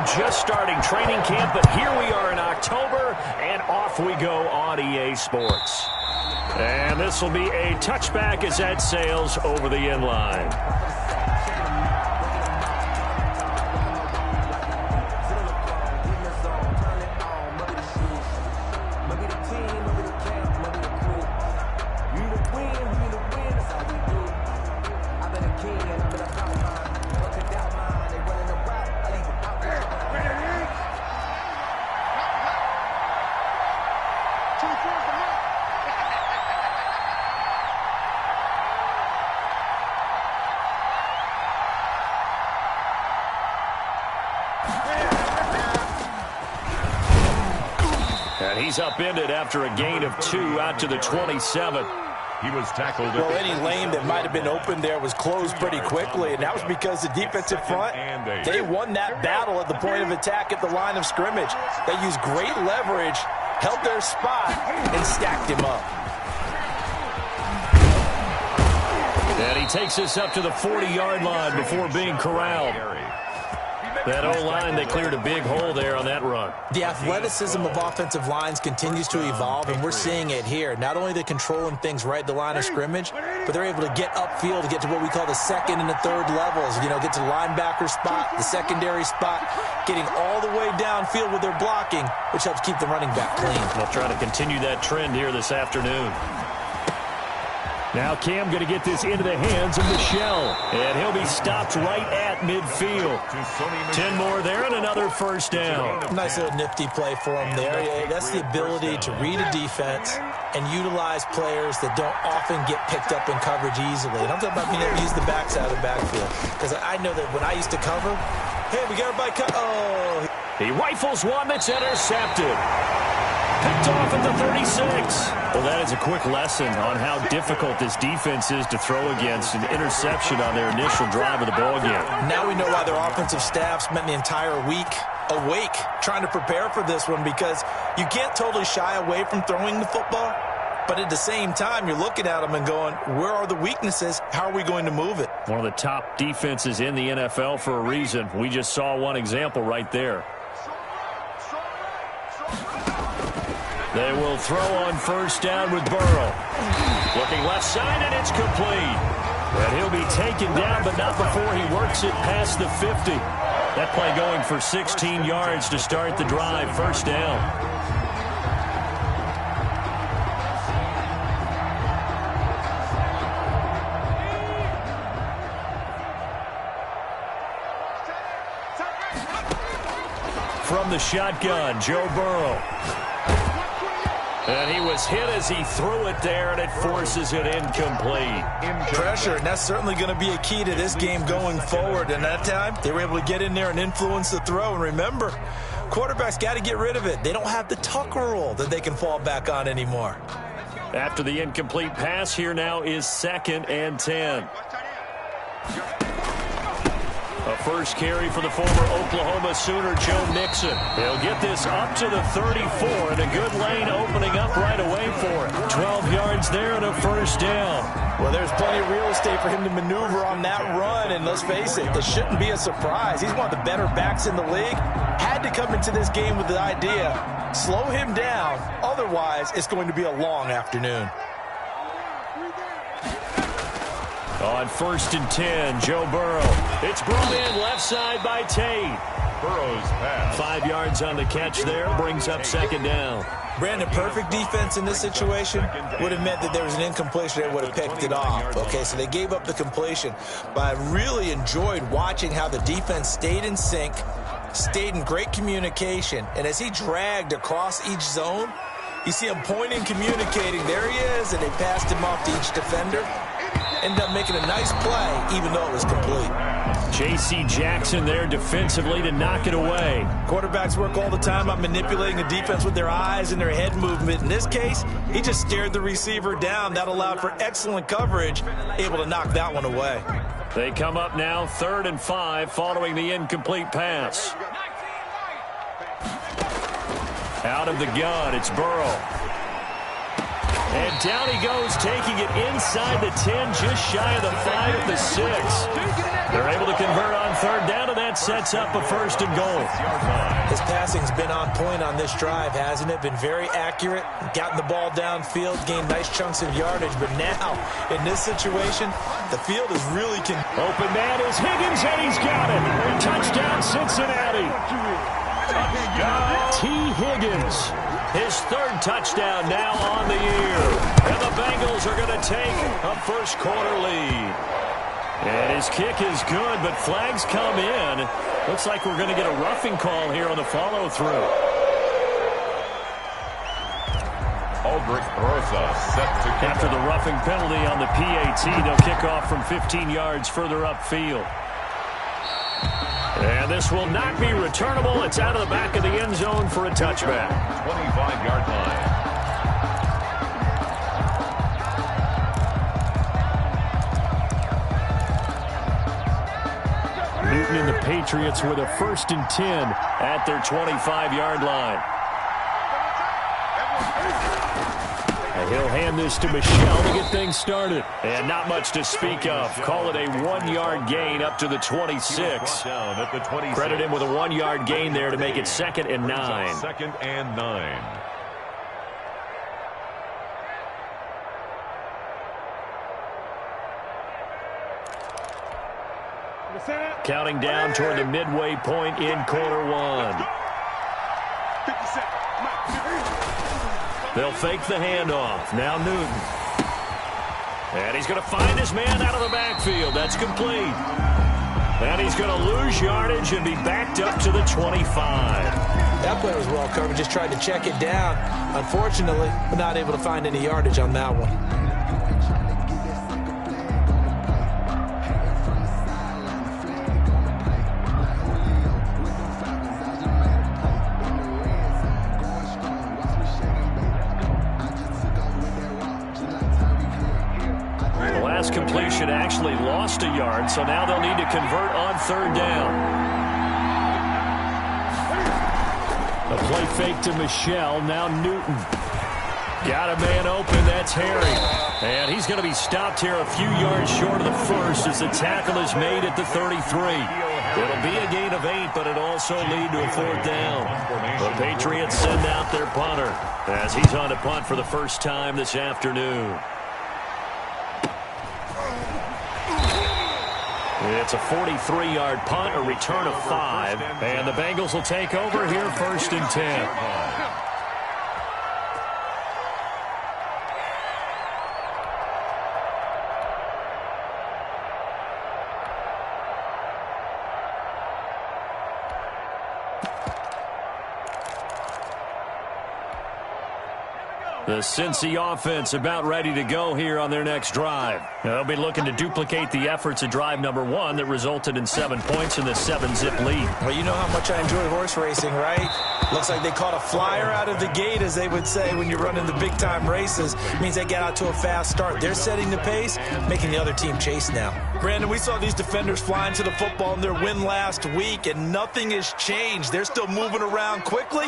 just starting training camp, but here we are in October, and off we go on EA Sports. And this will be a touchback as that sails over the end line. And he's upended after a gain of 2 out to the 27. He was tackled. Well, any lane that might have been open there was closed pretty quickly, and that was because the defensive front, they won that battle at the point of attack at the line of scrimmage. They used great leverage, held their spot, and stacked him up. And he takes us up to the 40-yard line before being corralled. That O-line, they cleared a big hole there on that run. The athleticism of offensive lines continues to evolve, and we're seeing it here. Not only are they controlling things right at the line of scrimmage, but they're able to get upfield to get to what we call the second and the third levels. You know, get to the linebacker spot, the secondary spot, getting all the way downfield with their blocking, which helps keep the running back clean. They'll try to continue that trend here this afternoon. Now Cam going to get this into the hands of Michelle, and he'll be stopped right at midfield. 10 more there and another first down. Nice little nifty play for him there. Yeah, that's the ability to read a defense and utilize players that don't often get picked up in coverage easily. And I'm talking about being able to use the backside of the backfield. Because I know that when I used to cover, hey, we got everybody cut. Oh. He rifles one that's intercepted. Picked off at the 36. Well, that is a quick lesson on how difficult this defense is to throw against. An interception on their initial drive of the ball game. Now we know why their offensive staff spent the entire week awake trying to prepare for this one, because you can't totally shy away from throwing the football, but at the same time you're looking at them and going, where are the weaknesses? How are we going to move it? One of the top defenses in the NFL for a reason. We just saw one example right there. They will throw on first down with Burrow. Looking left side, and it's complete. And he'll be taken down, but not before he works it past the 50. That play going for 16 yards to start the drive. First down. From the shotgun, Joe Burrow. And he was hit as he threw it there, and it forces it incomplete. Pressure, and that's certainly going to be a key to this game going forward. And that time, they were able to get in there and influence the throw. And remember, quarterbacks got to get rid of it. They don't have the Tucker rule that they can fall back on anymore. After the incomplete pass, here now is 2nd and 10. A first carry for the former Oklahoma Sooner, Joe Mixon. He'll get this up to the 34, and a good lane opening up right away for him. 12 yards there and a first down. Well, there's plenty of real estate for him to maneuver on that run, and let's face it, it shouldn't be a surprise. He's one of the better backs in the league. Had to come into this game with the idea, slow him down, otherwise it's going to be a long afternoon. On 1st and 10, Joe Burrow. It's brought in left side by Tate. Burrow's pass. 5 yards on the catch there, brings up 2nd down. Brandon, perfect defense in this situation would have meant that there was an incompletion. They would have picked it off. Okay, so they gave up the completion. But I really enjoyed watching how the defense stayed in sync, stayed in great communication. And as he dragged across each zone, you see him pointing, communicating. There he is, and they passed him off to each defender. Ended up making a nice play, even though it was complete. J.C. Jackson there defensively to knock it away. Quarterbacks work all the time on manipulating the defense with their eyes and their head movement. In this case, he just stared the receiver down. That allowed for excellent coverage, able to knock that one away. They come up now 3rd and 5 following the incomplete pass. Out of the gun, it's Burrow. And down he goes, taking it inside the 10, just shy of the 5 at the 6. They're able to convert on third down, and that sets up a 1st and goal. His passing's been on point on this drive, hasn't it? Been very accurate, gotten the ball downfield, gained nice chunks of yardage. But now, in this situation, the field is really... Open man is Higgins, and he's got it. Touchdown, Cincinnati. T. Higgins, his 3rd touchdown now on the year. And the Bengals are going to take a first-quarter lead. And his kick is good, but flags come in. Looks like we're going to get a roughing call here on the follow-through. Aldrich Rosa set to kick. After the roughing penalty on the PAT, they'll kick off from 15 yards further upfield. And this will not be returnable. It's out of the back of the end zone for a touchback. 25-yard line. Newton and the Patriots with a 1st and 10 at their 25-yard line. And he'll hand this to Michel to get things started. And not much to speak of. Call it a 1-yard gain up to the 26. Credit him with a 1-yard gain there to make it 2nd and 9. 2nd and 9. Counting down toward the midway point in quarter 1. They'll fake the handoff. Now Newton. And he's going to find his man out of the backfield. That's complete. And he's going to lose yardage and be backed up to the 25. That play was well covered. Just tried to check it down. Unfortunately, we're not able to find any yardage on that one. Completion actually lost a yard, so now they'll need to convert on 3rd down. A play fake to Michel, now Newton. Got a man open, that's Harry. And he's going to be stopped here a few yards short of the 1st as the tackle is made at the 33. It'll be a gain of 8, but it'll also lead to a 4th down. The Patriots send out their punter as he's on to punt for the first time this afternoon. It's a 43-yard punt, a return of 5, and the Bengals will take over here 1st and 10. The Cincy offense about ready to go here on their next drive. They'll be looking to duplicate the efforts of drive number 1 that resulted in 7 points in the 7-zip lead. Well, you know how much I enjoy horse racing, right? Looks like they caught a flyer out of the gate, as they would say when you're running the big-time races. It means they get out to a fast start. They're setting the pace, making the other team chase now. Brandon, we saw these defenders flying to the football in their win last week, and nothing has changed. They're still moving around quickly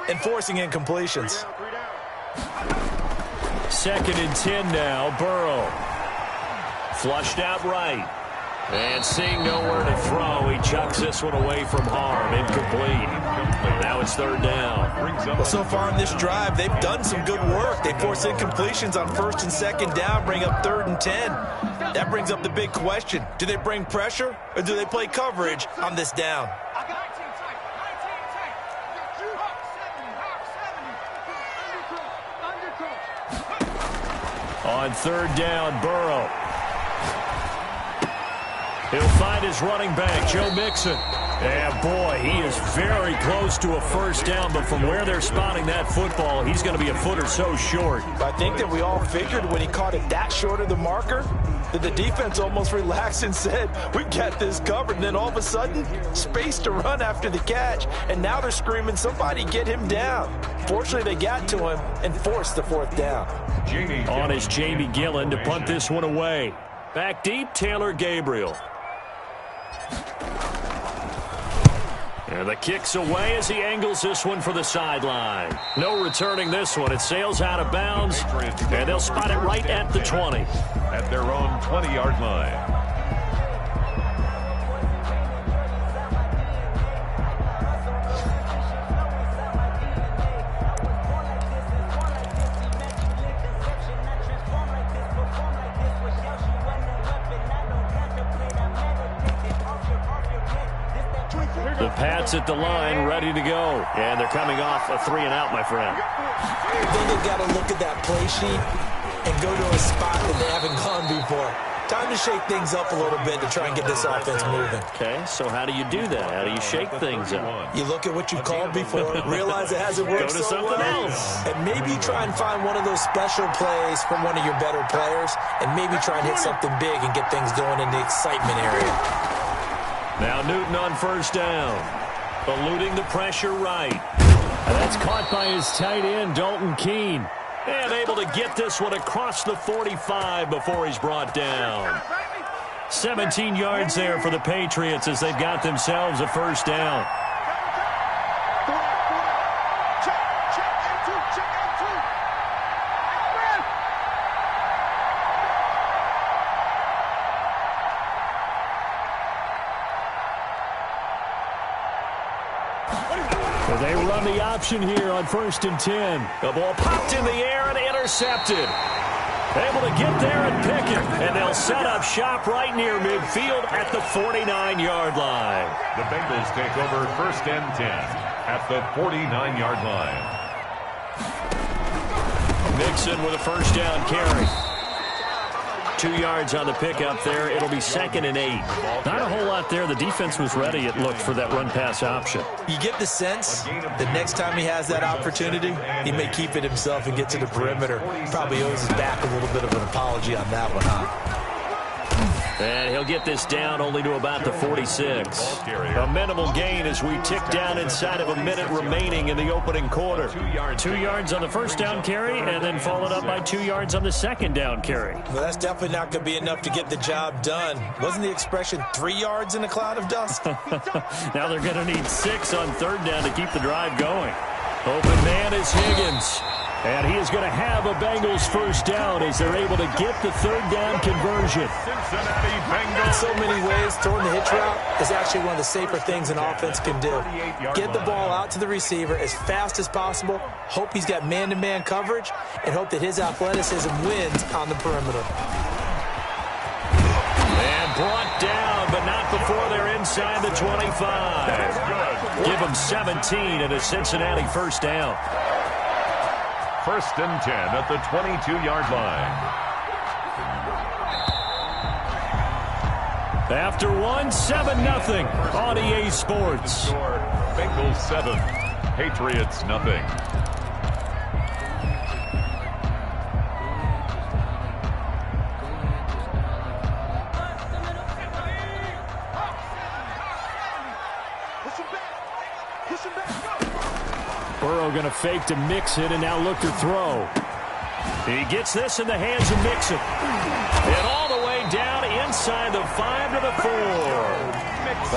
and forcing incompletions. 2nd and 10 now, Burrow. Flushed out right. And seeing nowhere to throw, he chucks this one away from harm. Incomplete. Now it's 3rd down. Well, so far in this drive, they've done some good work. They force incompletions on 1st and 2nd down, bring up 3rd and 10. That brings up the big question. Do they bring pressure, or do they play coverage on this down? On 3rd down, Burrow. He'll find his running back, Joe Mixon. And, boy, he is very close to a 1st down, but from where they're spotting that football, he's going to be a foot or so short. I think that we all figured when he caught it that short of the marker that the defense almost relaxed and said, we've got this covered. And then all of a sudden, space to run after the catch. And now they're screaming, somebody get him down. Fortunately, they got to him and forced the 4th down. On is Jamie Gillen to punt this one away. Back deep, Taylor Gabriel. And the kick's away as he angles this one for the sideline. No returning this one. It sails out of bounds, and they'll spot it right at the 20. At their own 20-yard line. The Pats at the line, ready to go. And they're coming off a 3-and-out, my friend. I think they've got to look at that play sheet and go to a spot that they haven't gone before. Time to shake things up a little bit to try and get this offense moving. Okay, so how do you do that? How do you shake things up? You look at what you called before, realize it hasn't worked Go to so something well, else. and maybe try and find one of those special plays from one of your better players, and maybe try and hit something big and get things going in the excitement area. Now Newton on first down. Eluding the pressure right. And that's caught by his tight end, Dalton Keene. And able to get this one across the 45 before he's brought down. 17 yards there for the Patriots as they've got themselves a first down. They run the option here on 1st and 10. The ball popped in the air and intercepted. Able to get there and pick it. And they'll set up shop right near midfield at the 49-yard line. The Bengals take over 1st and 10 at the 49-yard line. Mixon with a first down carry. 2 yards on the pickup there. It'll be 2nd and 8. Not a whole lot there. The defense was ready, it looked, for that run-pass option. You get the sense that next time he has that opportunity, he may keep it himself and get to the perimeter. Probably owes his back a little bit of an apology on that one, huh? And he'll get this down only to about the 46. A minimal gain as we tick down inside of a minute remaining in the opening quarter. 2 yards on the first down carry and then followed up by 2 yards on the second down carry. Well, that's definitely not going to be enough to get the job done. Wasn't the expression 3 yards in a cloud of dust? Now they're going to need 6 on third down to keep the drive going. Open man is Higgins. And he is going to have a Bengals first down as they're able to get the third down conversion. Cincinnati Bengals. In so many ways, throwing the hitch route is actually one of the safer things an offense can do. Get the ball out to the receiver as fast as possible, hope he's got man-to-man coverage, and hope that his athleticism wins on the perimeter. And brought down, but not before they're inside the 25. Give them 17 and a Cincinnati first down. 1st and 10 at the 22-yard line. After one, 7-0 on EA Sports. Bengals 7, Patriots nothing. Burrow going to fake to Mixon and now look to throw. He gets this in the hands of Mixon. And all the way down inside the 5 to the 4.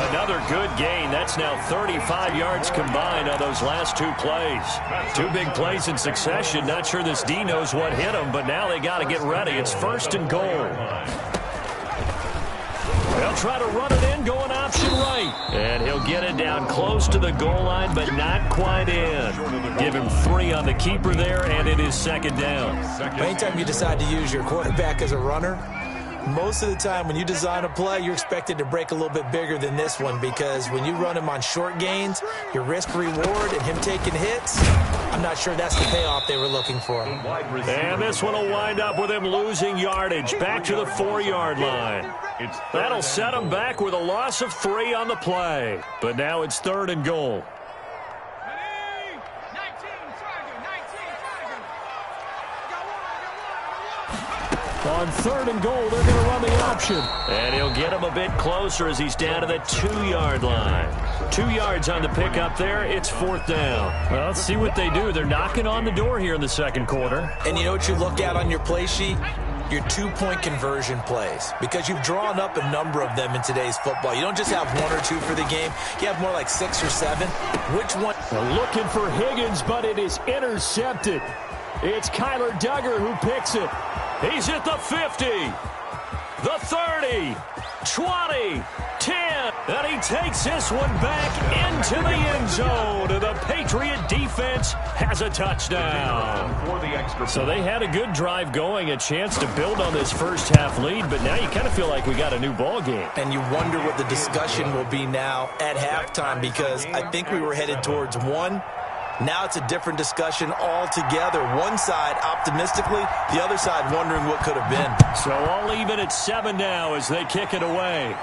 Another good gain. That's now 35 yards combined on those last 2 plays. 2 big plays in succession. Not sure this D knows what hit him, but now they got to get ready. It's 1st and goal. They'll try to run it in, going option right. And he'll get it down close to the goal line, but not quite in. Give him 3 on the keeper there, and it is 2nd down. Anytime you decide to use your quarterback as a runner, most of the time when you design a play, you're expected to break a little bit bigger than this one, because when you run him on short gains, your risk-reward and him taking hits, I'm not sure that's the payoff they were looking for. And this one will wind up with him losing yardage back to the 4-yard line. That'll set him back with a loss of 3 on the play. But now it's 3rd and goal. On 3rd and goal, they're going to run the option. And he'll get him a bit closer as he's down to the 2-yard line. 2 yards on the pickup there. It's 4th down. Well, let's see what they do. They're knocking on the door here in the second quarter. And you know what you look at on your play sheet? your two-point conversion plays, because you've drawn up a number of them in today's football. You don't just have one or two for the game. You have more like 6 or 7. Which one? They're looking for Higgins, but it is intercepted. It's Kyler Duggar who picks it. He's at the 50, the 30, 20, 10, and he takes this one back into the end zone. And the Patriot defense has a touchdown. So they had a good drive going, a chance to build on this first half lead, but now you kind of feel like we got a new ball game. And you wonder what the discussion will be now at halftime, because I think we were headed towards one. Now it's a different discussion altogether. One side optimistically, the other side wondering what could have been. So all even at 7 now as they kick it away.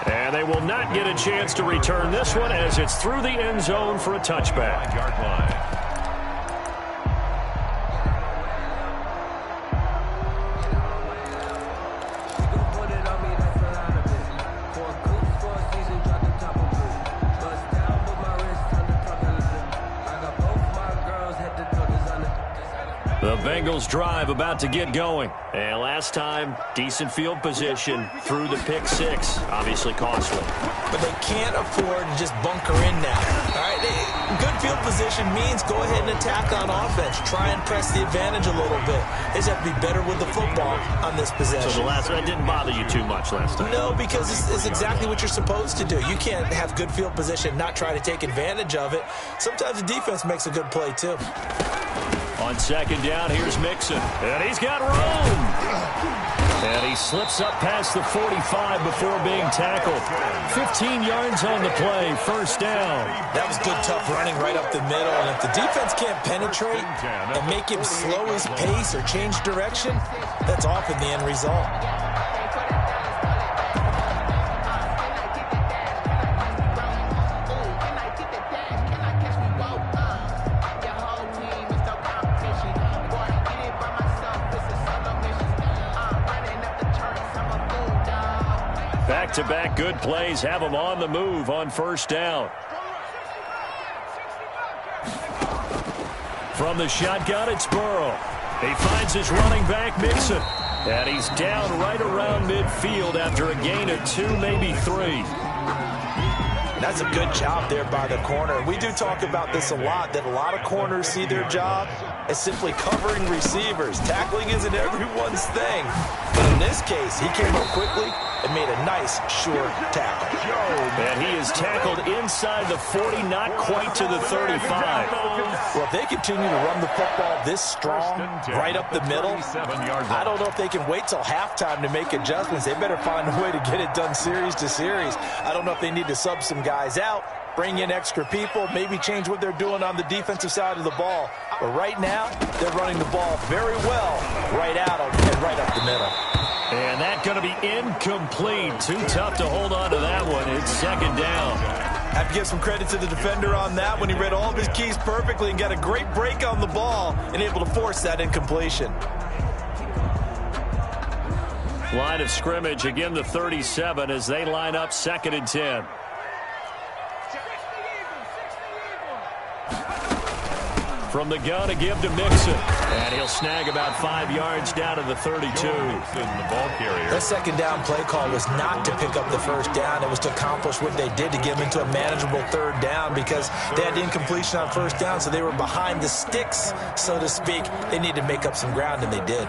And they will not get a chance to return this one as it's through the end zone for a touchback. Yard line. The Bengals drive about to get going. And last time, decent field position through the pick 6. Obviously costly. But they can't afford to just bunker in now. All right, good field position means go ahead and attack on offense. Try and press the advantage a little bit. They just have to be better with the football on this possession. So the last one didn't bother you too much last time? No, because it's exactly what you're supposed to do. You can't have good field position, not try to take advantage of it. Sometimes the defense makes a good play too. On second down, here's Mixon. And he's got room. And he slips up past the 45 before being tackled. 15 yards on the play, first down. That was good, tough running right up the middle. And if the defense can't penetrate and make him slow his pace or change direction, that's often the end result. Back-to-back good plays have him on the move on first down. From the shotgun, it's Burrow. He finds his running back, Mixon. And he's down right around midfield after a gain of 2, maybe 3. That's a good job there by the corner. We do talk about this a lot, that a lot of corners see their job as simply covering receivers. Tackling isn't everyone's thing. But in this case, he came up quickly and made a nice, short tackle. And he is tackled inside the 40, not quite to the 35. Well, if they continue to run the football this strong, right up the middle, I don't know if they can wait till halftime to make adjustments. They better find a way to get it done series to series. I don't know if they need to sub some guys out, bring in extra people, maybe change what they're doing on the defensive side of the ball. But right now, they're running the ball very well right at them and right up the middle. And that's going to be incomplete. Too tough to hold on to that one. It's second down. Have to give some credit to the defender on that when he read all of his keys perfectly and got a great break on the ball and able to force that incompletion. Line of scrimmage, again the 37 as they line up second and 10. From the gun, a give to Mixon. And he'll snag about 5 yards down to the 32. That second down play call was not to pick up the first down. It was to accomplish what they did, to get them into a manageable third down, because they had incompletion on first down, so they were behind the sticks, so to speak. They needed to make up some ground, and they did.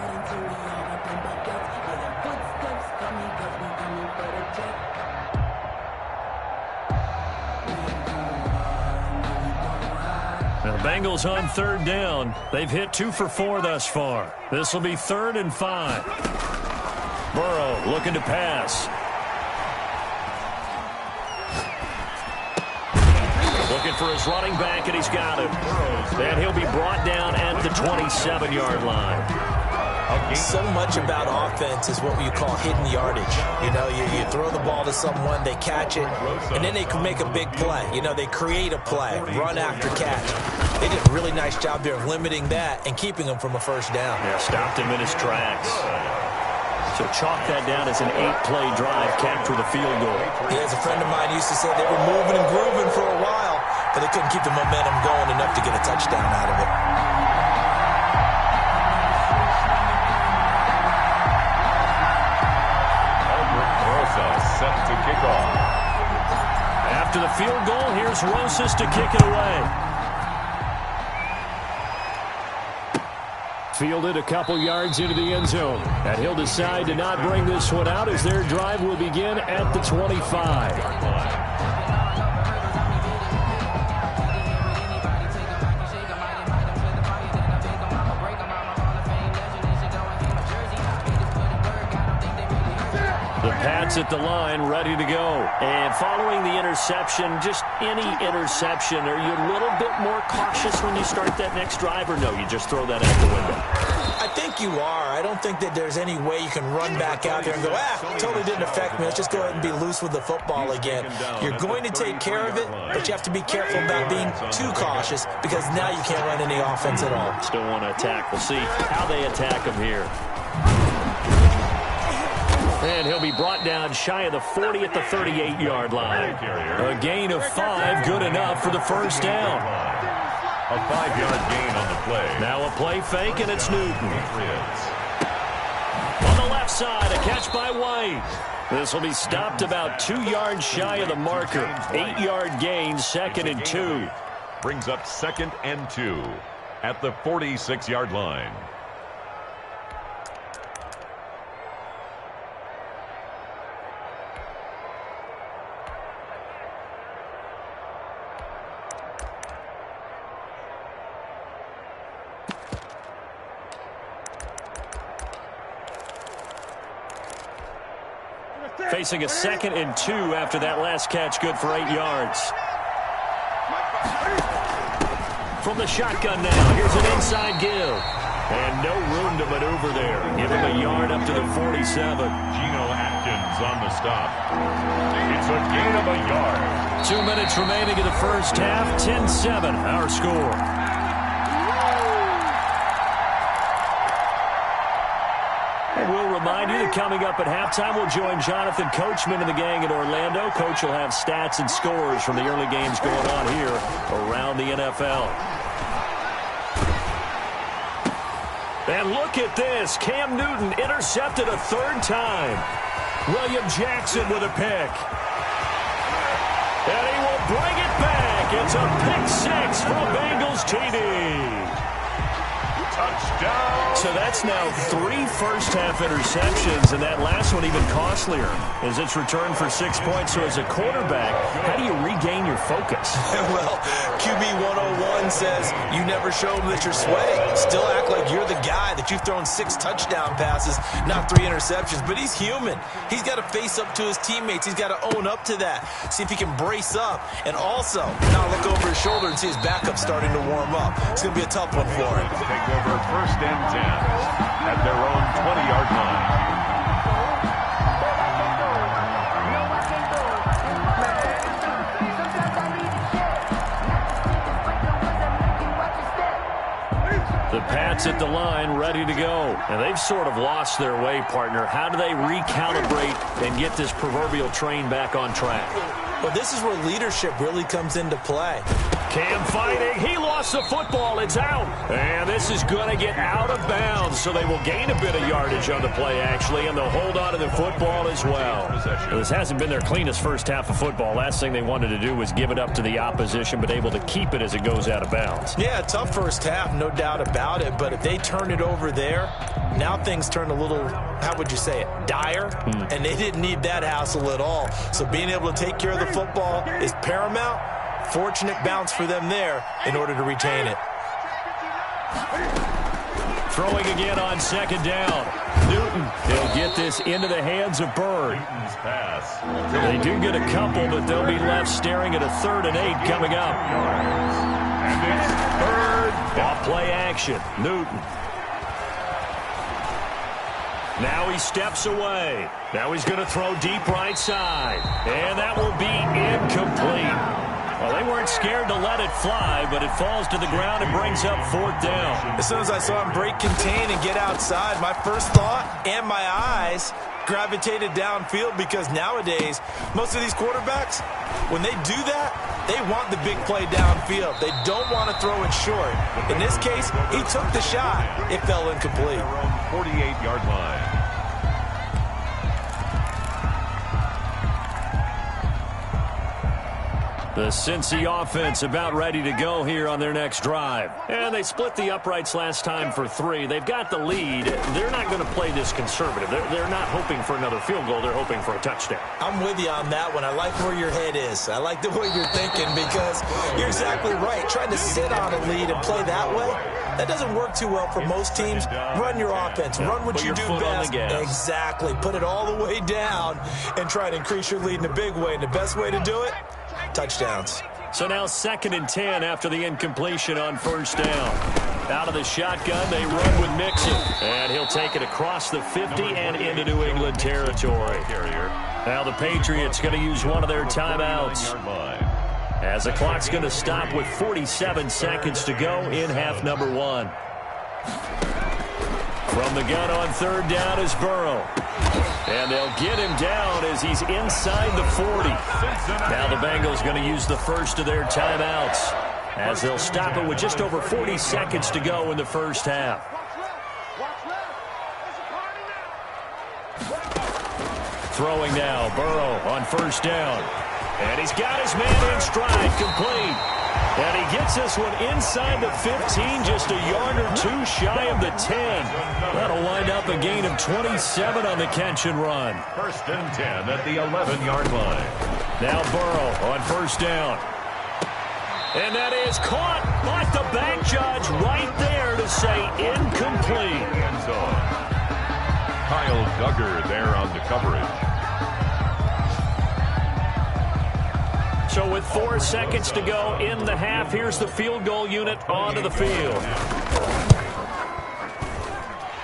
Bengals on third down. They've hit 2 for 4 thus far. This will be 3rd and 5. Burrow looking to pass. Looking for his running back, and he's got him. And he'll be brought down at the 27-yard line. So much about offense is what you call hidden yardage. You know, you throw the ball to someone, they catch it, and then they can make a big play. You know, they create a play, run after catch. They did a really nice job there of limiting that and keeping him from a first down. Yeah, stopped him in his tracks. So chalk that down as an 8-play drive, capture the field goal. Yeah, as a friend of mine used to say, they were moving and grooving for a while, but they couldn't keep the momentum going enough to get a touchdown out of it. set to kick off. After the field goal, here's Rosas to kick it away. Fielded a couple yards into the end zone. And he'll decide to not bring this one out as their drive will begin at the 25. The Pats at the line, ready to go. And following the interception, just any interception, are you a little bit more cautious when you start that next drive, or no, you just throw that out the window? I think you are. I don't think that there's any way you can run back out there and go, totally didn't affect me. Let's just go ahead and be loose with the football again. You're going to take care of it, but you have to be careful about being too cautious because now you can't run any offense at all. Still want to attack. We'll see how they attack him here. And he'll be brought down shy of the 40 at the 38-yard line. A gain of 5, good enough for the first down. A 5-yard gain on the play. Now a play fake, and it's Newton. On the left side, a catch by White. This will be stopped about 2 yards shy of the marker. 8-yard gain, 2nd and 2. Brings up 2nd and 2 at the 46-yard line. Facing a 2nd and 2 after that last catch, good for 8 yards. From the shotgun now, here's an inside give. And no room to maneuver there. Give him a yard up to the 47. Geno Atkins on the stop. It's a gain of a yard. 2 minutes remaining in the first half. 10-7, our score. We'll remind you that coming up at halftime, we'll join Jonathan Coachman and the gang in Orlando. Coach will have stats and scores from the early games going on here around the NFL. And look at this. Cam Newton intercepted a 3rd time. William Jackson with a pick. And he will bring it back. It's a pick 6 from Bengals TD. Touchdown. So that's now 3 first-half interceptions, and that last one even costlier as it's returned for 6 points. So as a quarterback, how do you regain your focus? Well, QB 101 says you never show them that you're sweating. Still act like you're the guy that you've thrown 6 touchdown passes, not 3 interceptions. But he's human. He's got to face up to his teammates. He's got to own up to that. See if he can brace up. And also, now look over his shoulder and see his backup starting to warm up. It's going to be a tough one for him. Take over 1st and 10 at their own 20-yard line. The Pats at the line, ready to go. And they've sort of lost their way, partner. How do they recalibrate and get this proverbial train back on track? Well, this is where leadership really comes into play. Cam fighting. He lost the football. It's out. And this is going to get out of bounds, so they will gain a bit of yardage on the play, actually, and they'll hold on to the football as well. This hasn't been their cleanest first half of football. Last thing they wanted to do was give it up to the opposition, but able to keep it as it goes out of bounds. Yeah, tough first half, no doubt about it, but if they turn it over there, now things turn a little, how would you say it, dire, and they didn't need that hassle at all. So being able to take care of the football is paramount. Fortunate bounce for them there in order to retain it. Throwing again on 2nd down. Newton, he'll get this into the hands of Bird. Pass. They do get a couple, but they'll be left staring at a 3rd and 8 coming up. And it's Bird. Off play action. Newton. Now he steps away. Now he's going to throw deep right side. And that will be incomplete. Well, they weren't scared to let it fly, but it falls to the ground and brings up 4th down. As soon as I saw him break contain and get outside, my first thought and my eyes gravitated downfield because nowadays, most of these quarterbacks, when they do that, they want the big play downfield. They don't want to throw it short. In this case, he took the shot. It fell incomplete. 48-yard line. The Cincy offense about ready to go here on their next drive. And they split the uprights last time for 3. They've got the lead. They're not going to play this conservative. They're not hoping for another field goal. They're hoping for a touchdown. I'm with you on that one. I like where your head is. I like the way you're thinking because you're exactly right. Trying to sit on a lead and play that way, that doesn't work too well for most teams. Run your offense. Run what you do best. Exactly. Put it all the way down and try to increase your lead in a big way. And the best way to do it, touchdowns. So now 2nd and 10 after the incompletion on 1st down. Out of the shotgun, they run with Mixon. And he'll take it across the 50 and into New England territory. Now the Patriots going to use one of their timeouts, as the clock's going to stop with 47 seconds to go in half number 1. From the gun on 3rd down is Burrow. And they'll get him down as he's inside the 40. Now the Bengals going to use the first of their timeouts, as they'll stop it with just over 40 seconds to go in the first half. Throwing now, Burrow on 1st down. And he's got his man in stride, complete. And he gets this one inside the 15, just a yard or 2 shy of the 10. That'll wind up a gain of 27 on the catch and run. 1st and 10 at the 11-yard line. Now Burrow on 1st down. And that is caught, but the back judge right there to say incomplete. End zone. Kyle Duggar there on the coverage. So with 4 seconds to go in the half, here's the field goal unit onto the field.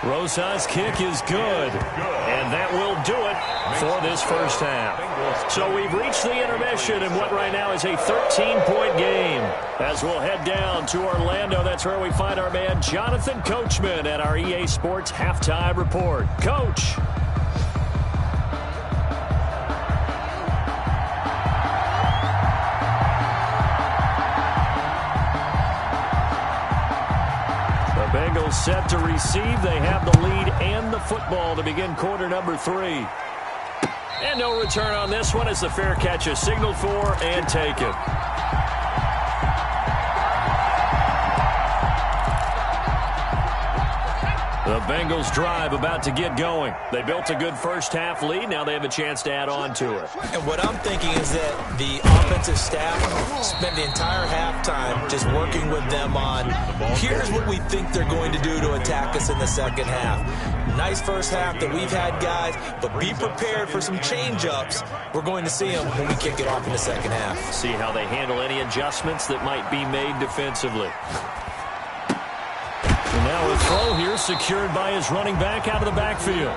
Rosas' kick is good, and that will do it for this first half. So we've reached the intermission in what right now is a 13-point game. As we'll head down to Orlando, that's where we find our man Jonathan Coachman at our EA Sports Halftime Report. Coach. Bengals set to receive. They have the lead and the football to begin quarter number 3. And no return on this one as the fair catch is signaled for and taken. The Bengals drive about to get going. They built a good first half lead. Now they have a chance to add on to it. And what I'm thinking is that the offensive staff spent the entire halftime just working with them on, here's what we think they're going to do to attack us in the second half. Nice first half that we've had, guys, but be prepared for some change-ups. We're going to see them when we kick it off in the second half. See how they handle any adjustments that might be made defensively. And now a throw here secured by his running back out of the backfield.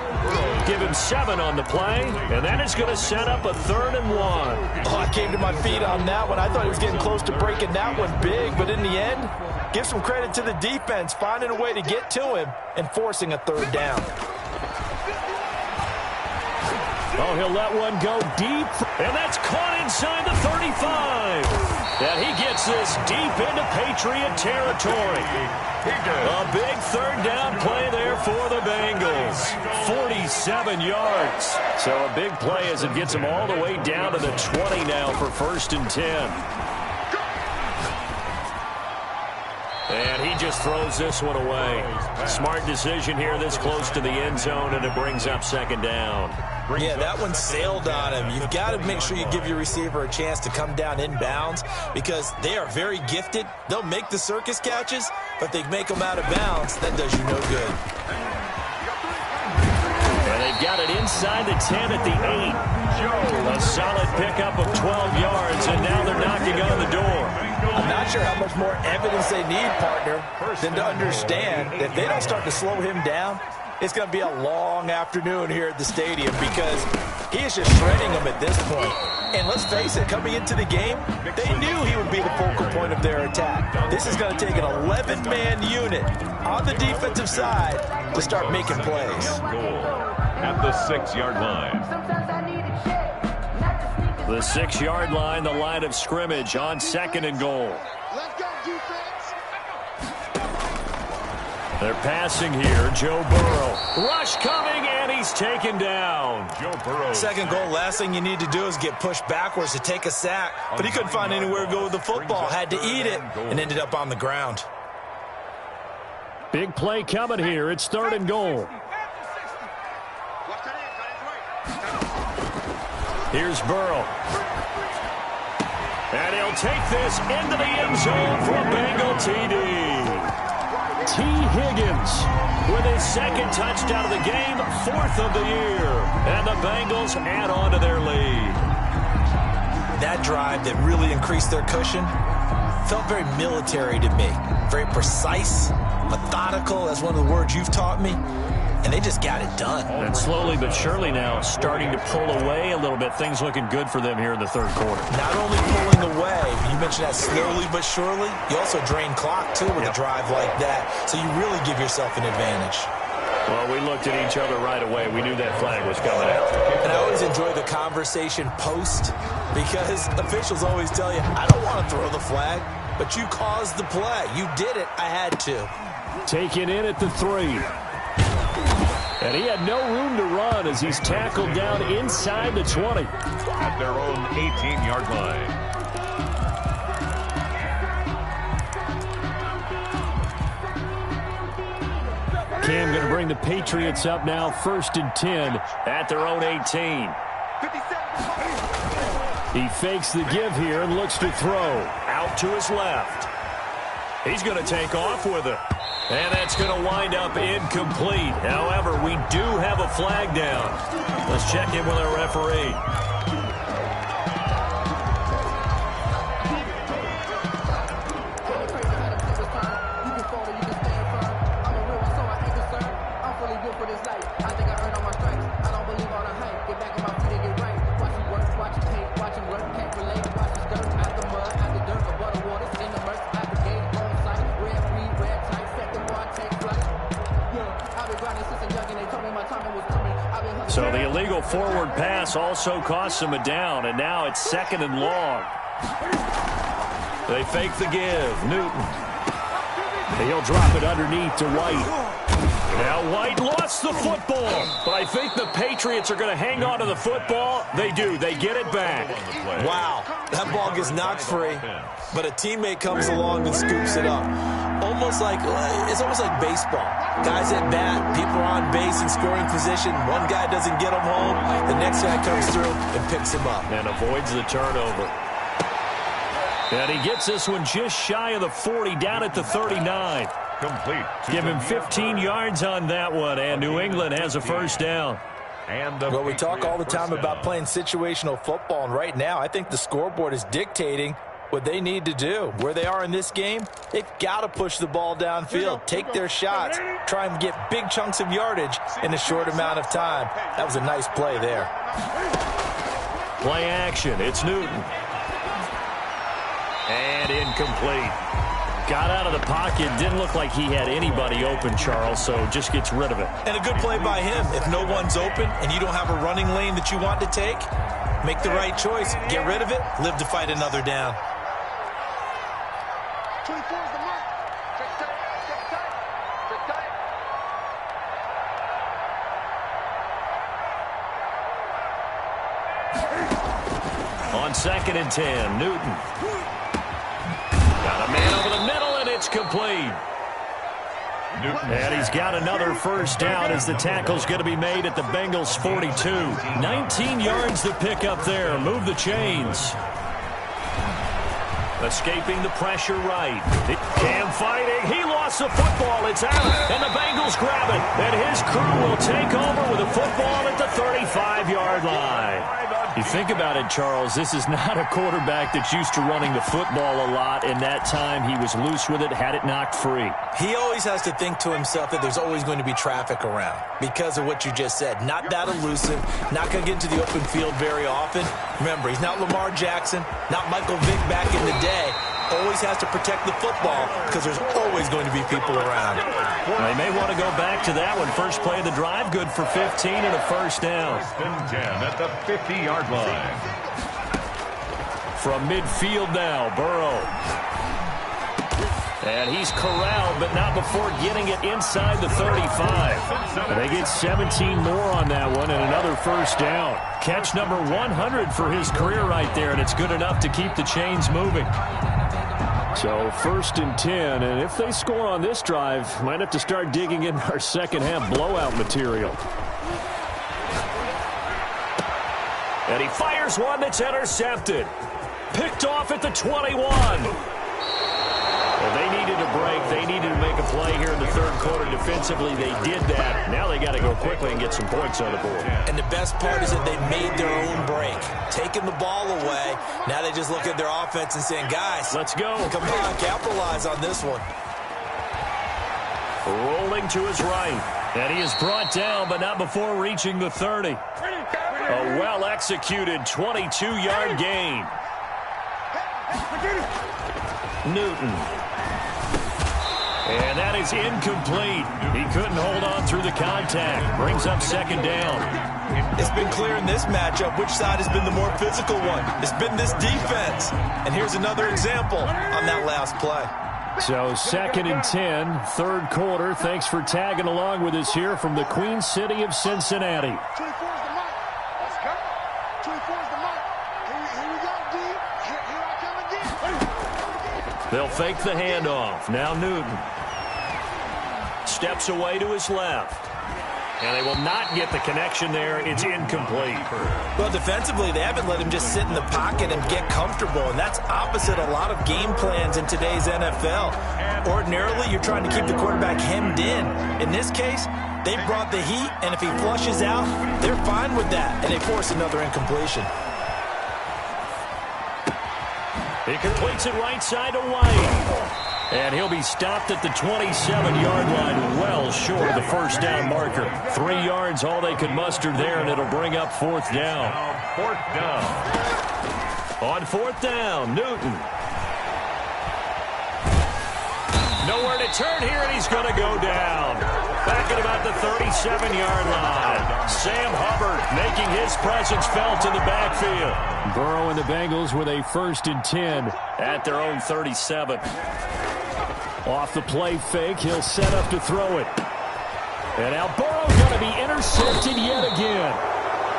Give him 7 on the play, and that is going to set up a 3rd and 1. Oh, I came to my feet on that one. I thought he was getting close to breaking that one big, but in the end, give some credit to the defense, finding a way to get to him and forcing a 3rd down. Oh, he'll let one go deep, and that's caught inside the 35. And he gets this deep into Patriot territory. A big 3rd down play there for the Bengals. 47 yards. So a big play as it gets them all the way down to the 20 now for 1st and 10. And he just throws this one away. Smart decision here this close to the end zone, and it brings up 2nd down. Yeah, that one sailed on him. You've got to make sure you give your receiver a chance to come down inbounds because they are very gifted. They'll make the circus catches, but they make them out of bounds. That does you no good. And they've got it inside the 10 at the 8. A solid pickup of 12 yards, and now they're knocking on the door. I'm not sure how much more evidence they need, partner, than to understand that if they don't start to slow him down, it's going to be a long afternoon here at the stadium because he is just shredding them at this point. And let's face it, coming into the game, they knew he would be the focal point of their attack. This is going to take an 11-man unit on the defensive side to start making plays. At the 6-yard line. The 6-yard line, the line of scrimmage on 2nd and goal. They're passing here. Joe Burrow. Rush coming, and And he's taken down. Joe Burrow. Second goal, last thing you need to do is get pushed backwards to take a sack. But he couldn't find anywhere to go with the football. Had to eat it and ended up on the ground. Big play coming here. It's 3rd and goal. Here's Burrow. And he'll take this into the end zone for a Bengal TD. T. Higgins with his 2nd touchdown of the game, 4th of the year. And the Bengals add on to their lead. That drive that really increased their cushion felt very military to me. Very precise, methodical, that's one of the words you've taught me. And they just got it done. And slowly but surely now starting to pull away a little bit. Things looking good for them here in the 3rd quarter. Not only pulling away, you mentioned that slowly but surely, you also drain clock, too, with a drive like that. So you really give yourself an advantage. Well, we looked at each other right away. We knew that flag was coming out. And I always enjoy the conversation post because officials always tell you, I don't want to throw the flag, but you caused the play. You did it. I had to. Taken in at the 3. And he had no room to run as he's tackled down inside the 20. At their own 18-yard line. Cam going to bring the Patriots up now, 1st and 10 at their own 18. He fakes the give here and looks to throw. Out to his left. He's going to take off with it. And that's going to wind up incomplete. However, we do have a flag down. Let's check in with our referee. So the illegal forward pass also costs him a down, and now it's 2nd and long. They fake the give. Newton. He'll drop it underneath to White. Now White lost the football, but I think the Patriots are going to hang on to the football. They do. They get it back. Wow, that ball gets knocked free, but a teammate comes along and scoops it up. It's almost like baseball. Guys at bat, people are on base in scoring position. One guy doesn't get him home. The next guy comes through and picks him up. And avoids the turnover. And he gets this one just shy of the 40, down at the 39. Complete. Give him 15 yards on that one, and New England has a 1st down. Well, we talk all the time about playing situational football, and right now I think the scoreboard is dictating what they need to do. Where they are in this game, they've got to push the ball downfield, take their shots, try and get big chunks of yardage in a short amount of time. That was a nice play there. Play action. It's Newton. And incomplete. Got out of the pocket. Didn't look like he had anybody open, Charles, so just gets rid of it. And a good play by him. If no one's open and you don't have a running lane that you want to take, make the right choice. Get rid of it. Live to fight another down. 24 is the mark. Check tight. On 2nd and 10, Newton. Got a man over the middle, and it's complete. And he's got another 1st down as the tackle's going to be made at the Bengals' 42. 19 yards to pick up there. Move the chains. Escaping the pressure right. Cam fighting. He lost the football. It's out. And the Bengals grab it. And his crew will take over with the football at the 35-yard line. You think about it, Charles, this is not a quarterback that's used to running the football a lot, and that time he was loose with it, had it knocked free. He always has to think to himself that there's always going to be traffic around because of what you just said. Not that elusive, not going to get into the open field very often. Remember, he's not Lamar Jackson, not Michael Vick back in the day. Always has to protect the football because there's always going to be people around. They may want to go back to that one. First play of the drive, good for 15 and a 1st down. 1st and 10 at the 50-yard line. From midfield now, Burrow. And he's corralled, but not before getting it inside the 35. They get 17 more on that one and another first down. Catch number 100 for his career right there, and it's good enough to keep the chains moving. So 1st and 10, and if they score on this drive, might have to start digging in our second half blowout material. And he fires one that's intercepted. Picked off at the 21. Well, they needed a break. They needed to make a play here in the third quarter. Defensively, they did that. Now they got to go quickly and get some points on the board. And the best part is that they made their own break. Taking the ball away. Now they just look at their offense and saying, guys, let's go. Come on, capitalize on this one. Rolling to his right. And he is brought down, but not before reaching the 30. A well-executed 22-yard gain. Newton. And that is incomplete. He couldn't hold on through the contact. Brings up second down. It's been clear in this matchup which side has been the more physical one. It's been this defense. And here's another example on that last play. So 2nd and 10, third quarter. Thanks for tagging along with us here from the Queen City of Cincinnati. 24 is the mark. Let's go. 24 is the mark. Here we go, D. Here I come again. They'll fake the handoff. Now Newton steps away to his left. And they will not get the connection there. It's incomplete. Well, defensively, they haven't let him just sit in the pocket and get comfortable, and that's opposite a lot of game plans in today's NFL. Ordinarily, you're trying to keep the quarterback hemmed in. In this case, they brought the heat, and if he flushes out, they're fine with that, and they force another incompletion. He completes it right side to White. And he'll be stopped at the 27-yard line, well short of the first down marker. 3 yards, all they could muster there, and it'll bring up fourth down. On fourth down, Newton. Nowhere to turn here, and he's going to go down. Back at about the 37-yard line. Sam Hubbard making his presence felt in the backfield. Burrow and the Bengals with a 1st and 10 at their own 37. Off the play fake, he'll set up to throw it. And now Burrow's going to be intercepted yet again.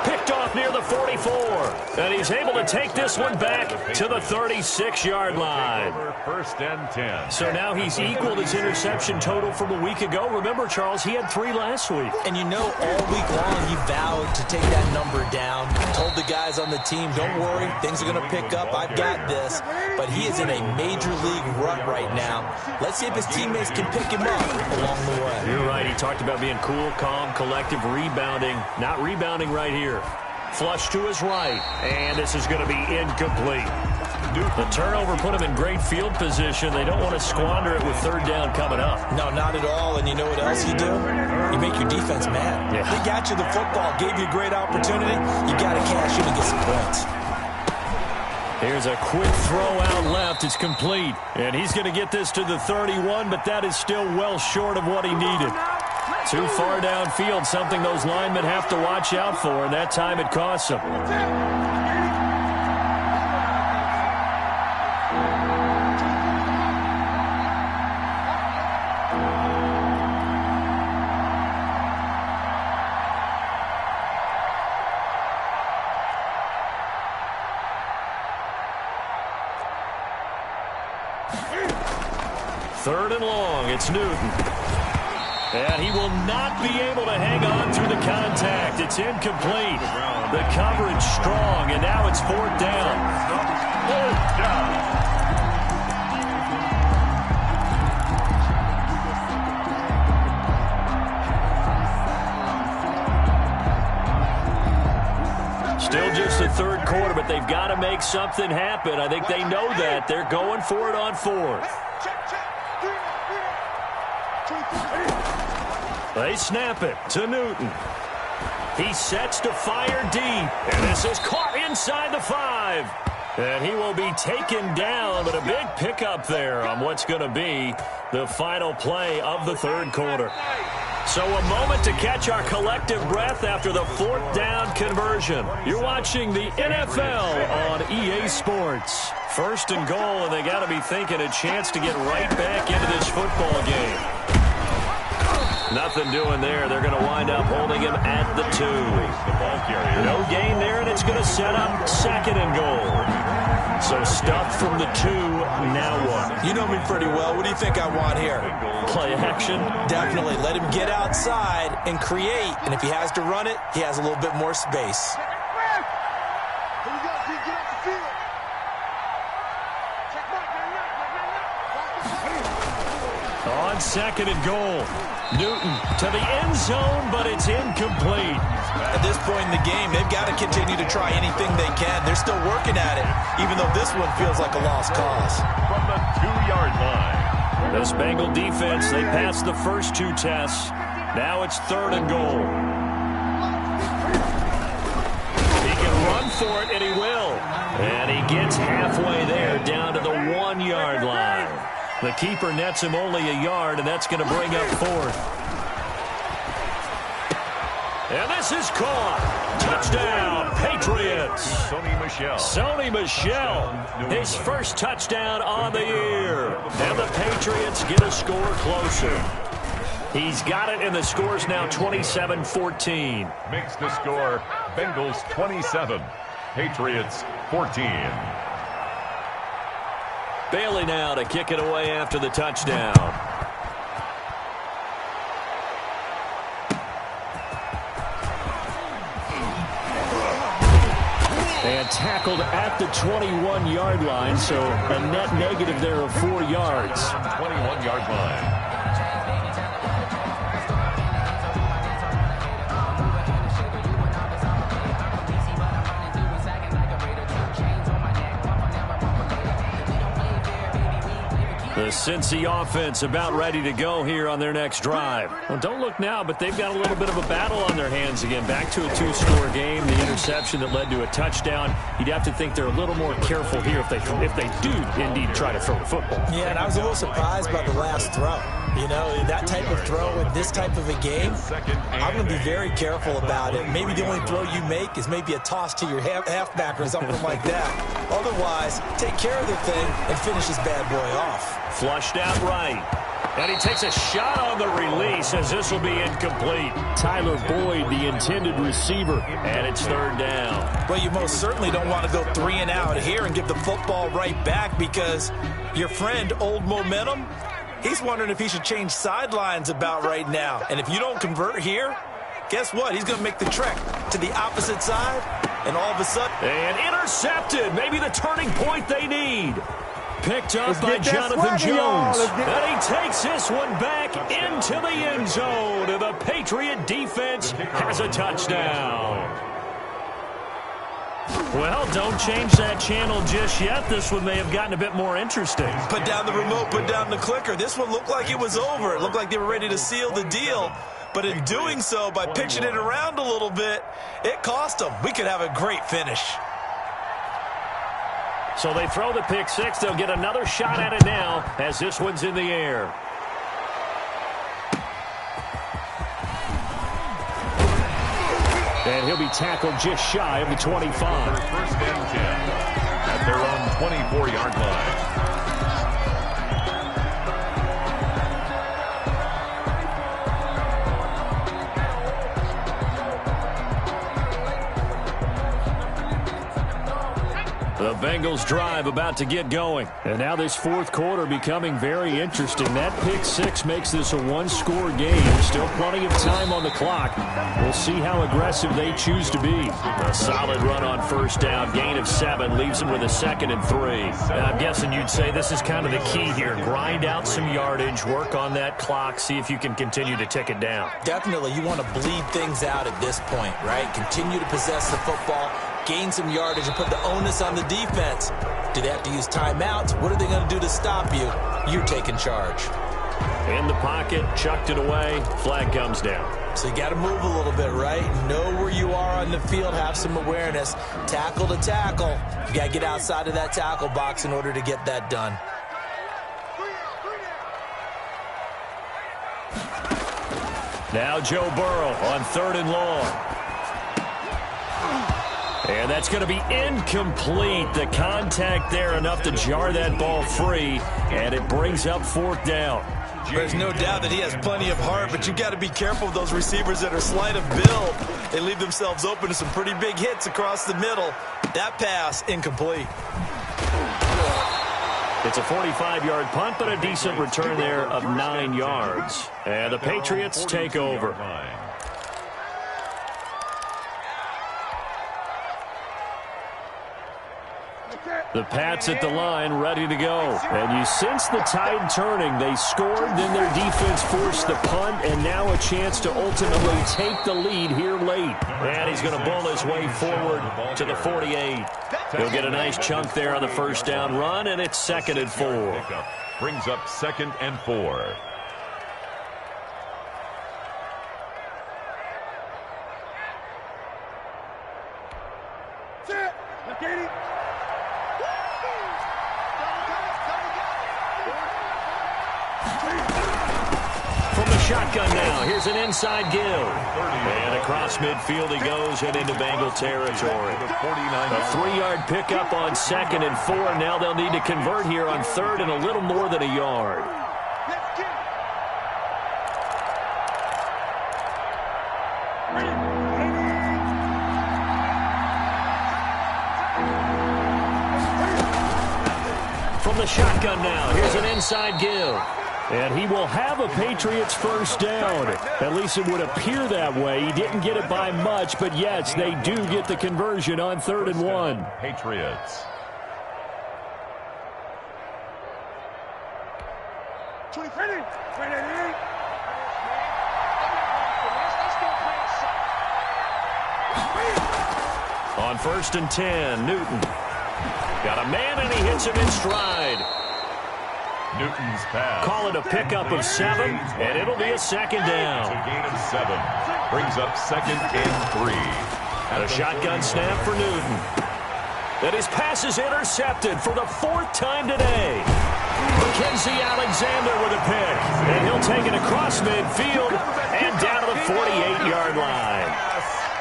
Picked off near the 44. And he's able to take this one back to the 36-yard line. 1st and 10. So now he's equaled his interception total from a week ago. Remember, Charles, he had 3 last week. And you know, all week long he vowed to take that number down. Told the guys on the team, don't worry, things are going to pick up. I've got this. But he is in a major league rut right now. Let's see if his teammates can pick him up along the way. You're right. He talked about being cool, calm, collective, rebounding. Not rebounding right here. Flush to his right, and this is going to be incomplete. The turnover put him in great field position. They don't want to squander it with third down coming up. No, not at all. And you know what else you do? You make your defense mad. Yeah. They got you the football, gave you a great opportunity. You got to cash in and get some points. Here's a quick throw out left. It's complete. And he's going to get this to the 31, but that is still well short of what he needed. Too far downfield, something those linemen have to watch out for, and that time it costs them. Third and long, it's Newton. And he will not be able to hang on through the contact. It's incomplete. The coverage strong, and now it's fourth down. Still just the third quarter, but they've got to make something happen. I think they know that. They're going for it on fourth. They snap it to Newton. He sets to fire deep, and this is caught inside the 5. And he will be taken down, but a big pickup there on what's going to be the final play of the third quarter. So a moment to catch our collective breath after the 4th down conversion. You're watching the NFL on EA Sports. 1st and goal, and they got to be thinking a chance to get right back into this football game. Nothing doing there. They're going to wind up holding him at the 2. No gain there, and it's going to set up 2nd and goal. So stuffed from the 2, now what? You know me pretty well. What do you think I want here? Play action? Definitely. Let him get outside and create. And if he has to run it, he has a little bit more space. Here we go, D. Get off the field. Check back. On 2nd and goal. Newton to the end zone, but it's incomplete. At this point in the game, they've got to continue to try anything they can. They're still working at it, even though this one feels like a lost cause. From the 2-yard line. This Bengal defense, they passed the first 2 tests. Now it's 3rd and goal. He can run for it, and he will. And he gets halfway there, down to the 1-yard line. The keeper nets him only a yard, and that's going to bring up 4th. And this is caught. Touchdown, Patriots. Sony Michel, his first touchdown on the year. And the Patriots get a score closer. He's got it, and the score's now 27-14. Makes the score Bengals 27, Patriots 14. Bailey now to kick it away after the touchdown. And tackled at the 21-yard line, so a net negative there of 4 yards. 21-yard line. The Cincy offense about ready to go here on their next drive. Well, don't look now, but they've got a little bit of a battle on their hands again. Back to a 2-score game. The interception that led to a touchdown. You'd have to think they're a little more careful here if they do indeed try to throw the football. Yeah, and I was a little surprised by the last throw. You know, that type of throw in this type of a game, I'm going to be very careful about it. Maybe the only throw you make is maybe a toss to your halfback or something like that. Otherwise, take care of the thing and finish this bad boy off. Flushed out right. And he takes a shot on the release as this will be incomplete. Tyler Boyd, the intended receiver, and it's 3rd down. Well, you most certainly don't want to go 3 and out here and give the football right back because your friend, Old Momentum, he's wondering if he should change sidelines about right now. And if you don't convert here, guess what? He's going to make the trek to the opposite side, and all of a sudden... And intercepted. Maybe the turning point they need. Picked up by Jonathan Jones. And he takes this one back into the end zone. And the Patriot defense has a touchdown. Well, don't change that channel just yet. This one may have gotten a bit more interesting. Put down the remote, put down the clicker. This one looked like it was over. It looked like they were ready to seal the deal. But in doing so, by pitching it around a little bit, it cost them. We could have a great finish. So they throw the pick 6. They'll get another shot at it now as this one's in the air. And he'll be tackled just shy of the 25. First and 10 at their own 24-yard line. The Bengals drive about to get going. And now this 4th quarter becoming very interesting. That pick 6 makes this a 1-score game. Still plenty of time on the clock. We'll see how aggressive they choose to be. A solid run on 1st down. Gain of 7 leaves them with a 2nd and 3. And I'm guessing you'd say this is kind of the key here. Grind out some yardage. Work on that clock. See if you can continue to tick it down. Definitely. You want to bleed things out at this point, right? Continue to possess the football. Gain some yardage and put the onus on the defense. Do they have to use timeouts? What are they going to do to stop you? You're taking charge. In the pocket, chucked it away, flag comes down. So you got to move a little bit, right? Know where you are on the field, have some awareness. Tackle to tackle. You got to get outside of that tackle box in order to get that done. Now Joe Burrow on 3rd and long. And that's going to be incomplete. The contact there enough to jar that ball free, and it brings up 4th down. There's no doubt that he has plenty of heart, but you got to be careful of those receivers that are slight of build. They leave themselves open to some pretty big hits across the middle. That pass, incomplete. It's a 45-yard punt, but a decent return there of 9 yards. And the Patriots take over. The Pats at the line, ready to go. And you sense the tide turning. They scored, then their defense forced the punt, and now a chance to ultimately take the lead here late. And he's going to bull his way forward to the 48. He'll get a nice chunk there on the 1st down run, and it's 2nd and 4. Brings up 2nd and 4. Shotgun now. Here's an inside give. And across midfield he goes and into Bengal territory. A 3-yard pickup on 2nd and 4. Now they'll need to convert here on 3rd and a little more than a yard. From the shotgun now. Here's an inside give. And he will have a Patriots 1st down. At least it would appear that way. He didn't get it by much, but yes, they do get the conversion on 3rd and 1. Patriots. On 1st and 10, Newton. Got a man, and he hits him in stride. Newton's pass. Call it a pickup of 7, and it'll be a 2nd down. It's a gain of 7. Brings up 2nd and 3. A shotgun snap for Newton. And his pass is intercepted for the 4th time today. Mackenzie Alexander with a pick. And he'll take it across midfield and down to the 48-yard line.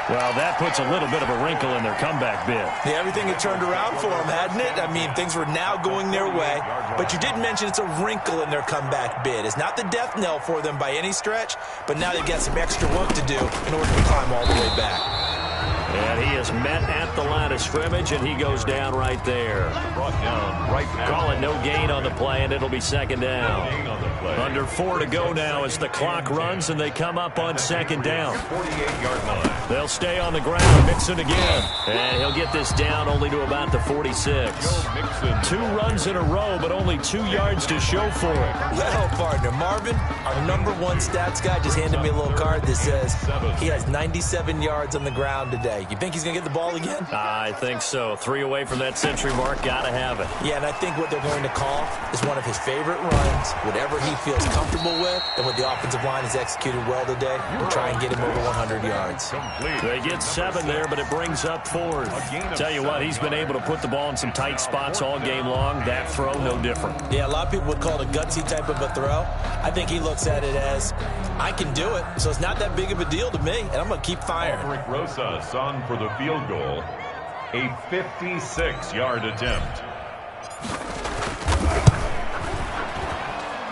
Well, that puts a little bit of a wrinkle in their comeback bid. Yeah, everything had turned around for them, hadn't it? I mean, things were now going their way. But you did mention it's a wrinkle in their comeback bid. It's not the death knell for them by any stretch, but now they've got some extra work to do in order to climb all the way back. And he is met at the line of scrimmage, and he goes down right there. Brought down right now. Call it no gain on the play, and it'll be 2nd down. No gain on the play. Under 4 to go now as the clock runs, and they come up on 2nd down. 48-yard line. They'll stay on the ground. Mixon again. And he'll get this down only to about the 46. 2 runs in a row, but only 2 yards to show for it. Well, partner, Marvin, our #1 stats guy, just handed me a little card that says he has 97 yards on the ground today. You think he's going to get the ball again? I think so. 3 away from that century mark. Got to have it. Yeah, and I think what they're going to call is one of his favorite runs, whatever he feels comfortable with, and what the offensive line has executed well today, to try and get him over 100 yards. They get 7 there, but it brings up 4th. Tell you what, he's been able to put the ball in some tight spots all game long. That throw, no different. Yeah, a lot of people would call it a gutsy type of a throw. I think he looks at it as, I can do it, so it's not that big of a deal to me, and I'm going to keep firing. Rick Rosas on for the field goal. A 56-yard attempt.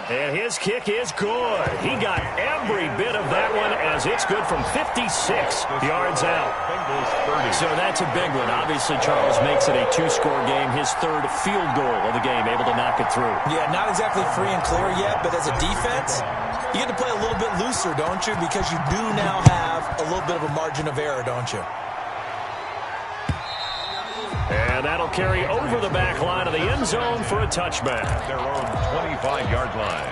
And his kick is good. He got every bit of that one as it's good from 56 yards out. So that's a big one. Obviously, Charles makes it a 2-score game. His 3rd field goal of the game, able to knock it through. Yeah, not exactly free and clear yet, but as a defense, you get to play a little bit looser, don't you? Because you do now have a little bit of a margin of error, don't you? And that'll carry over the back line of the end zone for a touchback. Their own 25-yard line.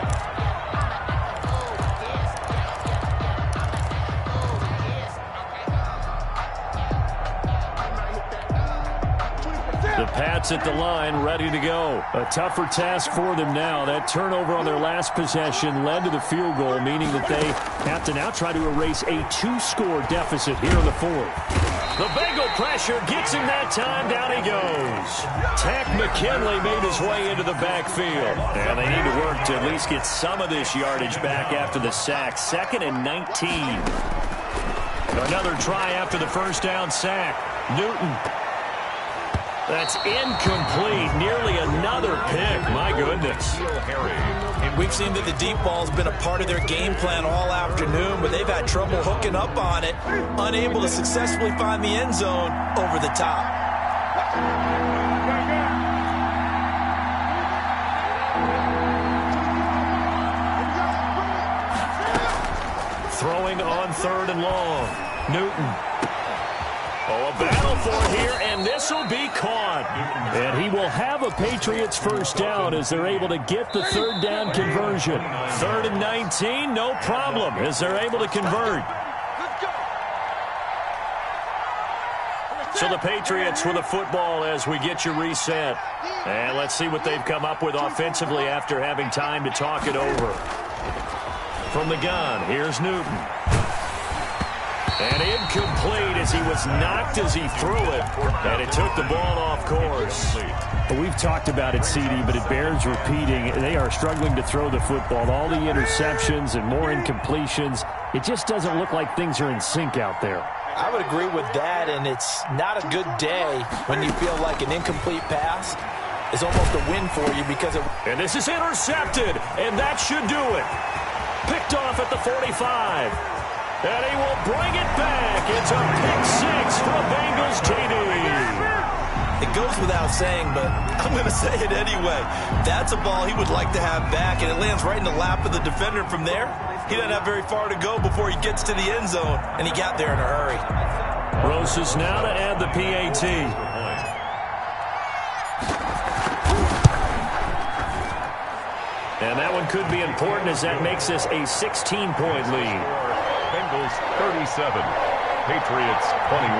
The Pats at the line, ready to go. A tougher task for them now. That turnover on their last possession led to the field goal, meaning that they have to now try to erase a 2-score deficit here in the 4th. The Bengal pressure gets him that time. Down he goes. Tack McKinley made his way into the backfield. And they need to work to at least get some of this yardage back after the sack. 2nd and 19. Another try after the first down sack. Newton. That's incomplete. Nearly another pick. My goodness. We've seen that the deep ball's been a part of their game plan all afternoon, but they've had trouble hooking up on it, unable to successfully find the end zone over the top. Throwing on 3rd and long. Newton. Oh, a battle for here, and this will be caught. And he will have a Patriots first down as they're able to get the 3rd down conversion. 3rd and 19, no problem, as they're able to convert. So the Patriots with a football as we get you reset. And let's see what they've come up with offensively after having time to talk it over. From the gun, here's Newton. And incomplete as he was knocked as he threw it. And it took the ball off course. We've talked about it, CD, but it bears repeating. They are struggling to throw the football. All the interceptions and more incompletions. It just doesn't look like things are in sync out there. I would agree with that, and it's not a good day when you feel like an incomplete pass is almost a win for you because it... And this is intercepted, and that should do it. Picked off at the 45. And he will bring it back. It's a pick 6 for Bengals TD. It goes without saying, but I'm going to say it anyway. That's a ball he would like to have back, and it lands right in the lap of the defender from there. He doesn't have very far to go before he gets to the end zone, and he got there in a hurry. Roses now to add the PAT. And that one could be important as that makes this a 16-point lead. Bengals 37, Patriots 21.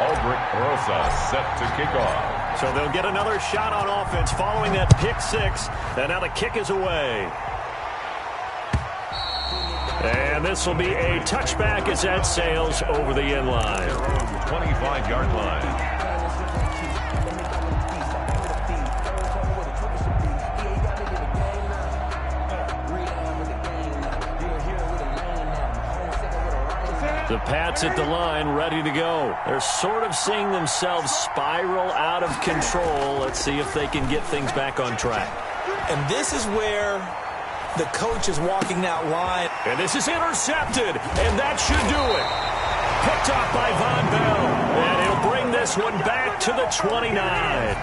Aldrich Rosa set to kick off. So they'll get another shot on offense following that pick 6. And now the kick is away. And this will be a touchback as that sails over the end line. 25-yard line. The Pats at the line, ready to go. They're sort of seeing themselves spiral out of control. Let's see if they can get things back on track. And this is where the coach is walking that line. And this is intercepted, and that should do it. Picked off by Von Bell, and he'll bring this one back to the 29.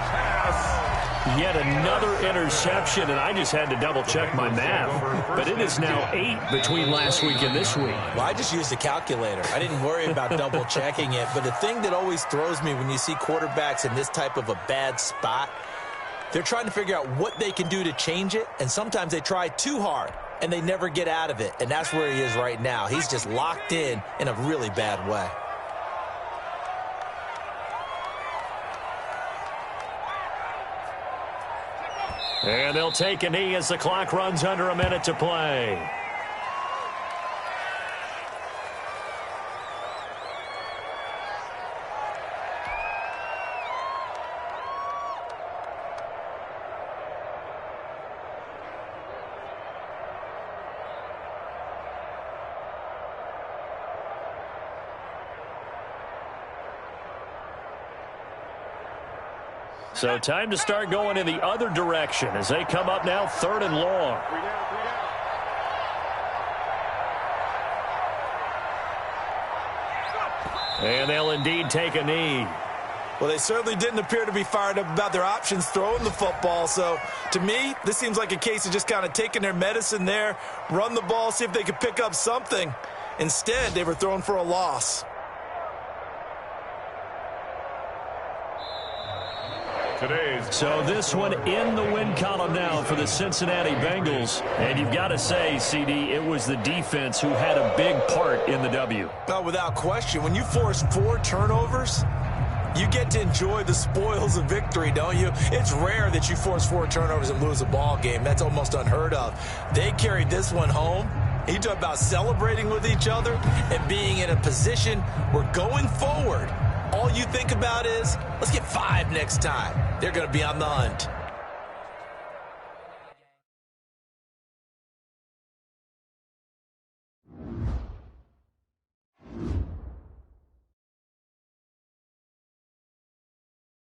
Yet another interception, and I just had to double-check my math. But it is now 8 between last week and this week. Well, I just used a calculator. I didn't worry about double-checking it. But the thing that always throws me when you see quarterbacks in this type of a bad spot, they're trying to figure out what they can do to change it, and sometimes they try too hard, and they never get out of it. And that's where he is right now. He's just locked in a really bad way. And they'll take a knee as the clock runs under a minute to play. So time to start going in the other direction as they come up now 3rd and long. And they'll indeed take a knee. Well, they certainly didn't appear to be fired up about their options throwing the football. So, to me, this seems like a case of just kind of taking their medicine there, run the ball, see if they could pick up something. Instead, they were throwing for a loss. So this one in the win column now for the Cincinnati Bengals. And you've got to say, CD, it was the defense who had a big part in the W. No, without question. When you force 4 turnovers, you get to enjoy the spoils of victory, don't you? It's rare that you force 4 turnovers and lose a ball game. That's almost unheard of. They carried this one home, You talk about celebrating with each other and being in a position where going forward, all you think about is, let's get 5 next time. They're going to be on the hunt.